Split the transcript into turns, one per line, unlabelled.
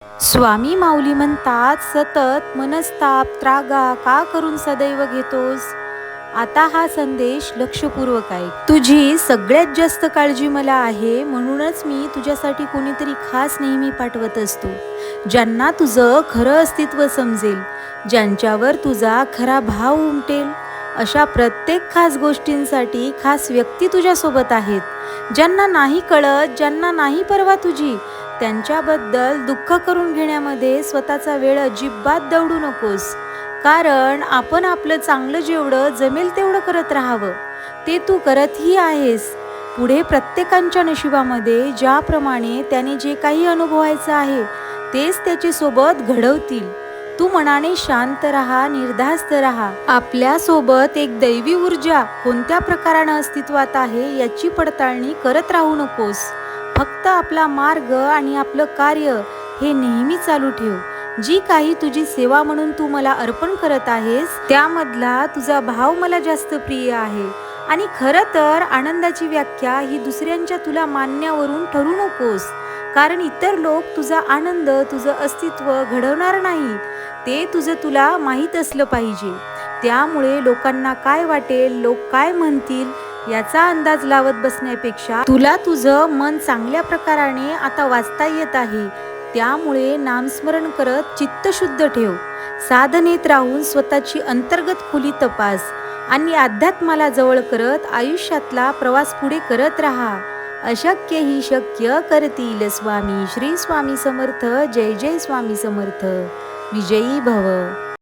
स्वामी माऊली म्हणतात, सतत मनस्ताप त्रागा का करून सदैव घेतोस. आता हा संदेश लक्षपूर्वक आहे. तुझी सगळ्यात जास्त काळजी मला आहे, म्हणूनच मी तुझ्यासाठी कोणीतरी खास नेहमी पाठवत असतो, ज्यांना तुझं खरं अस्तित्व समजेल, ज्यांच्यावर तुझा खरा भाव उमटेल. अशा प्रत्येक खास गोष्टींसाठी खास व्यक्ती तुझ्यासोबत आहेत, ज्यांना नाही कळत, ज्यांना नाही परवा तुझी. त्यांच्याबद्दल दुःख करून घेण्यामध्ये स्वतःचा वेळ अजिबात दवडू नकोस, कारण आपण आपलं चांगलं जेवढं जमेल तेवढं करत राहावं. ते तू करतही आहेस. पुढे प्रत्येकाच्या नशिबामध्ये ज्याप्रमाणे त्याने जे काही अनुभवायचं आहे तेच त्याच्या सोबत घडवतील. तू मनाने शांत राहा, निर्धास्त राहा. आपल्या सोबत एक दैवी ऊर्जा कोणत्या प्रकारानं अस्तित्वात आहे याची पडताळणी करत राहू नकोस. फक्त आपला मार्ग आणि आपलं कार्य हे नेहमी चालू ठेव. जी काही तुझी सेवा म्हणून तू मला अर्पण करत आहेस, त्यामधला तुझा भाव मला जास्त प्रिय आहे. आणि खरं तर आनंदाची व्याख्या ही दुसऱ्यांच्या तुला मानण्यावरून ठरू नकोस, कारण इतर लोक तुझा आनंद, तुझं अस्तित्व घडवणार नाही. ते तुझं तुला माहीत असलं पाहिजे. त्यामुळे लोकांना काय वाटेल, लोक काय म्हणतील याचा अंदाज लावत बसण्यापेक्षा तुला तुझं मन चांगल्या प्रकाराने आता वाचता येत आहे. त्यामुळे नामस्मरण करत चित्त शुद्ध ठेव. साधनेत राहून स्वतःची अंतर्गत खोली तपास आणि अध्यात्माला जवळ करत आयुष्यातला प्रवास पुढे करत राहा. अशक्य ही शक्य करतील स्वामी. श्री स्वामी समर्थ. जय जय स्वामी समर्थ. विजयी भव.